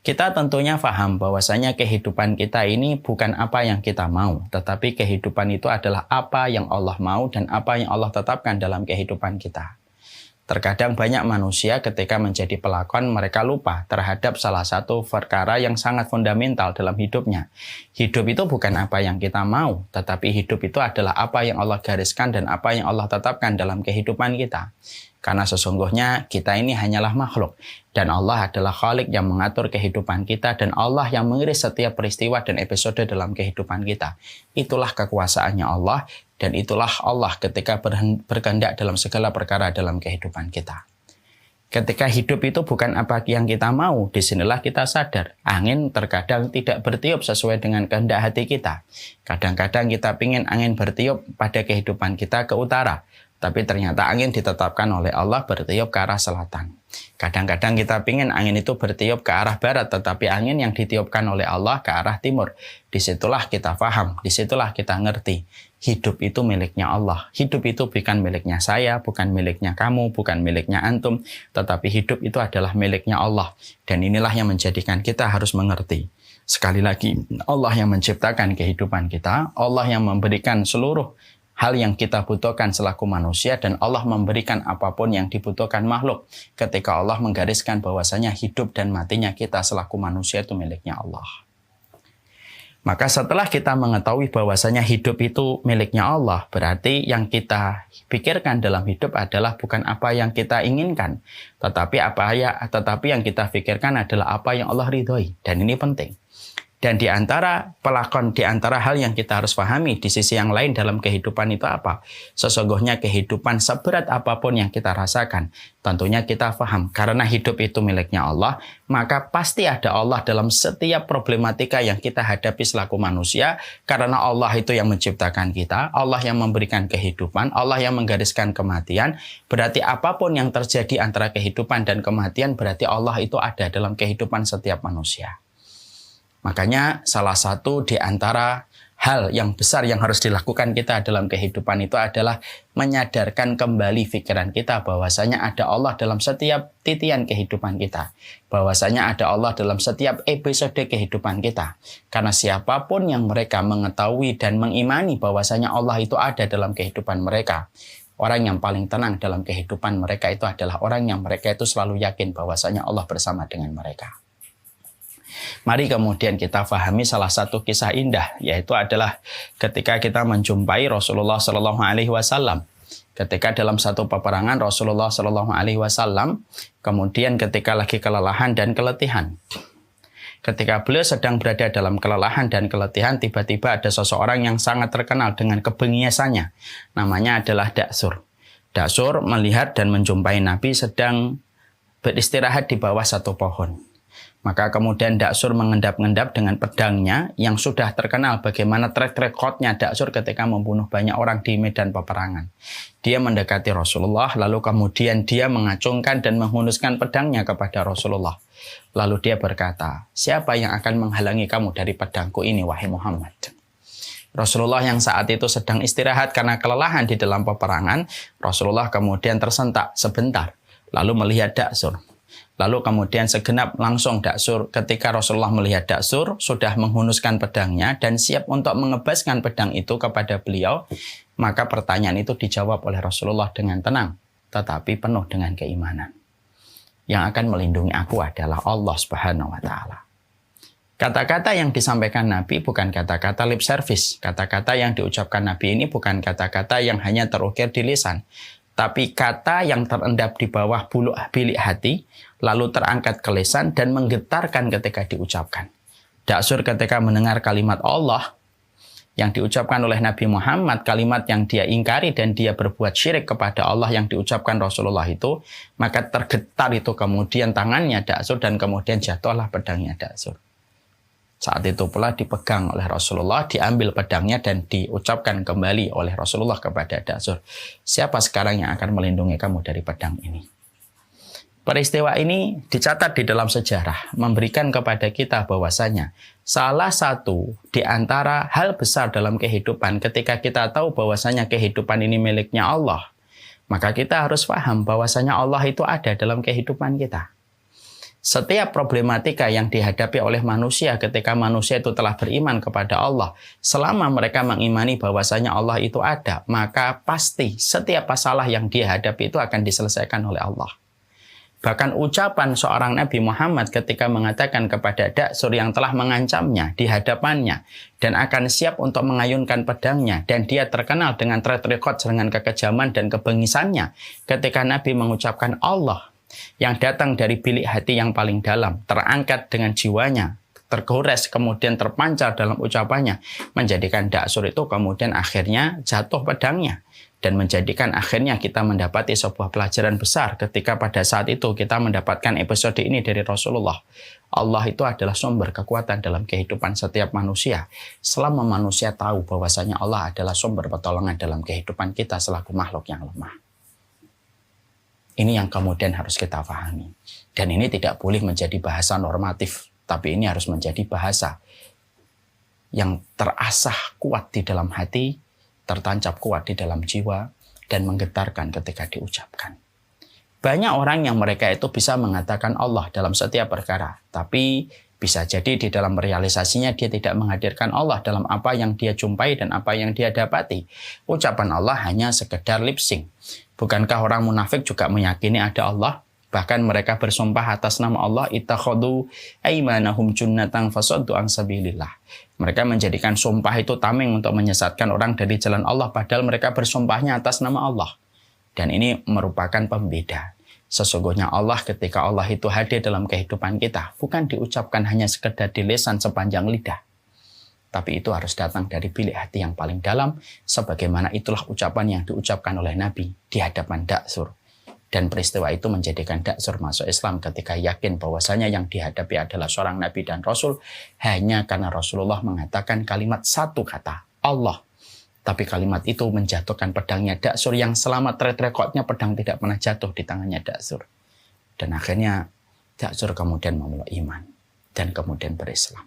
Kita tentunya paham bahwasanya kehidupan kita ini bukan apa yang kita mau, tetapi kehidupan itu adalah apa yang Allah mau dan apa yang Allah tetapkan dalam kehidupan kita. Terkadang banyak manusia ketika menjadi pelakon mereka lupa terhadap salah satu perkara yang sangat fundamental dalam hidupnya. Hidup itu bukan apa yang kita mau, tetapi hidup itu adalah apa yang Allah gariskan dan apa yang Allah tetapkan dalam kehidupan kita. Karena sesungguhnya kita ini hanyalah makhluk dan Allah adalah Khalik yang mengatur kehidupan kita dan Allah yang mengiris setiap peristiwa dan episode dalam kehidupan kita. Itulah kekuasaannya Allah dan itulah Allah ketika berkehendak dalam segala perkara dalam kehidupan kita. Ketika hidup itu bukan apa yang kita mau, disinilah kita sadar. Angin terkadang tidak bertiup sesuai dengan kehendak hati kita. Kadang-kadang kita ingin angin bertiup pada kehidupan kita ke utara. Tapi ternyata angin ditetapkan oleh Allah bertiup ke arah selatan. Kadang-kadang kita ingin angin itu bertiup ke arah barat, tetapi angin yang ditiupkan oleh Allah ke arah timur. Disitulah kita paham, disitulah kita ngerti. Hidup itu miliknya Allah. Hidup itu bukan miliknya saya, bukan miliknya kamu, bukan miliknya antum. Tetapi hidup itu adalah miliknya Allah. Dan inilah yang menjadikan kita harus mengerti. Sekali lagi, Allah yang menciptakan kehidupan kita, Allah yang memberikan seluruh hal yang kita butuhkan selaku manusia dan Allah memberikan apapun yang dibutuhkan makhluk ketika Allah menggariskan bahwasanya hidup dan matinya kita selaku manusia itu miliknya Allah. Maka setelah kita mengetahui bahwasanya hidup itu miliknya Allah, berarti yang kita pikirkan dalam hidup adalah bukan apa yang kita inginkan, tetapi yang kita pikirkan adalah apa yang Allah ridhoi. Dan ini penting. Dan di antara hal yang kita harus pahami di sisi yang lain dalam kehidupan itu apa? Sesungguhnya kehidupan seberat apapun yang kita rasakan, tentunya kita paham. Karena hidup itu miliknya Allah, maka pasti ada Allah dalam setiap problematika yang kita hadapi selaku manusia. Karena Allah itu yang menciptakan kita, Allah yang memberikan kehidupan, Allah yang menggariskan kematian. Berarti apapun yang terjadi antara kehidupan dan kematian, berarti Allah itu ada dalam kehidupan setiap manusia. Makanya salah satu di antara hal yang besar yang harus dilakukan kita dalam kehidupan itu adalah menyadarkan kembali pikiran kita bahwasanya ada Allah dalam setiap titian kehidupan kita. Bahwasanya ada Allah dalam setiap episode kehidupan kita. Karena siapapun yang mereka mengetahui dan mengimani bahwasanya Allah itu ada dalam kehidupan mereka, orang yang paling tenang dalam kehidupan mereka itu adalah orang yang mereka itu selalu yakin bahwasanya Allah bersama dengan mereka. Mari kemudian kita pahami salah satu kisah indah, yaitu adalah ketika kita menjumpai Rasulullah Shallallahu Alaihi Wasallam. Ketika dalam satu peperangan Rasulullah Shallallahu Alaihi Wasallam, kemudian ketika lagi kelelahan dan keletihan. Ketika beliau sedang berada dalam kelelahan dan keletihan, tiba-tiba ada seseorang yang sangat terkenal dengan kebengiasannya. Namanya adalah Daksur. Daksur melihat dan menjumpai Nabi sedang beristirahat di bawah satu pohon. Maka kemudian Daksur mengendap-endap dengan pedangnya yang sudah terkenal bagaimana track recordnya Daksur ketika membunuh banyak orang di medan peperangan. Dia mendekati Rasulullah, lalu kemudian dia mengacungkan dan menghunuskan pedangnya kepada Rasulullah. Lalu dia berkata, siapa yang akan menghalangi kamu dari pedangku ini, wahai Muhammad? Rasulullah yang saat itu sedang istirahat karena kelelahan di dalam peperangan, Rasulullah kemudian tersentak sebentar, lalu melihat Daksur. Lalu kemudian segenap langsung Daksur, ketika Rasulullah melihat Daksur sudah menghunuskan pedangnya dan siap untuk mengebaskan pedang itu kepada beliau, maka pertanyaan itu dijawab oleh Rasulullah dengan tenang, tetapi penuh dengan keimanan. Yang akan melindungi aku adalah Allah Subhanahu wa Ta'ala. Kata-kata yang disampaikan Nabi bukan kata-kata lip service. Kata-kata yang diucapkan Nabi ini bukan kata-kata yang hanya terukir di lisan, tapi kata yang terendap di bawah bilik hati, lalu terangkat ke lisan dan menggetarkan ketika diucapkan. Daksur ketika mendengar kalimat Allah yang diucapkan oleh Nabi Muhammad, kalimat yang dia ingkari dan dia berbuat syirik kepada Allah yang diucapkan Rasulullah itu, maka tergetar itu kemudian tangannya Daksur dan kemudian jatuhlah pedangnya Daksur. Saat itu pula dipegang oleh Rasulullah, diambil pedangnya dan diucapkan kembali oleh Rasulullah kepada Daksur. Siapa sekarang yang akan melindungi kamu dari pedang ini? Peristiwa ini dicatat di dalam sejarah, memberikan kepada kita bahwasanya salah satu di antara hal besar dalam kehidupan ketika kita tahu bahwasanya kehidupan ini miliknya Allah, maka kita harus paham bahwasanya Allah itu ada dalam kehidupan kita. Setiap problematika yang dihadapi oleh manusia ketika manusia itu telah beriman kepada Allah, selama mereka mengimani bahwasanya Allah itu ada, maka pasti setiap masalah yang dia hadapi itu akan diselesaikan oleh Allah. Bahkan ucapan seorang Nabi Muhammad ketika mengatakan kepada Da'sur yang telah mengancamnya di hadapannya dan akan siap untuk mengayunkan pedangnya, dan dia terkenal dengan track record dengan kekejaman dan kebengisannya, ketika Nabi mengucapkan Allah yang datang dari bilik hati yang paling dalam, terangkat dengan jiwanya, tergores, kemudian terpancar dalam ucapannya, menjadikan Da'sur itu kemudian akhirnya jatuh pedangnya, dan menjadikan akhirnya kita mendapati sebuah pelajaran besar ketika pada saat itu kita mendapatkan episode ini dari Rasulullah. Allah itu adalah sumber kekuatan dalam kehidupan setiap manusia. Selama manusia tahu bahwasanya Allah adalah sumber pertolongan dalam kehidupan kita selaku makhluk yang lemah. Ini yang kemudian harus kita pahami. Dan ini tidak boleh menjadi bahasa normatif, tapi ini harus menjadi bahasa yang terasah kuat di dalam hati, tertancap kuat di dalam jiwa, dan menggetarkan ketika diucapkan. Banyak orang yang mereka itu bisa mengatakan Allah dalam setiap perkara, tapi bisa jadi di dalam realisasinya dia tidak menghadirkan Allah dalam apa yang dia jumpai dan apa yang dia dapati. Ucapan Allah hanya sekedar lip sync. Bukankah orang munafik juga meyakini ada Allah? Bahkan mereka bersumpah atas nama Allah, ittakhadhu aymanahum junnatan fasaddu an sabilillah. Mereka menjadikan sumpah itu tameng untuk menyesatkan orang dari jalan Allah, padahal mereka bersumpahnya atas nama Allah. Dan ini merupakan pembeda. Sesungguhnya Allah ketika Allah itu hadir dalam kehidupan kita, bukan diucapkan hanya sekedar di lisan sepanjang lidah. Tapi itu harus datang dari bilik hati yang paling dalam, sebagaimana itulah ucapan yang diucapkan oleh Nabi di hadapan Da'sur. Dan peristiwa itu menjadikan Da'sur masuk Islam ketika yakin bahwasanya yang dihadapi adalah seorang Nabi dan Rasul, hanya karena Rasulullah mengatakan kalimat satu kata, Allah. Tapi kalimat itu menjatuhkan pedangnya Da'sur yang selama track recordnya pedang tidak pernah jatuh di tangannya Da'sur. Dan akhirnya Da'sur kemudian memeluk iman dan kemudian berislam.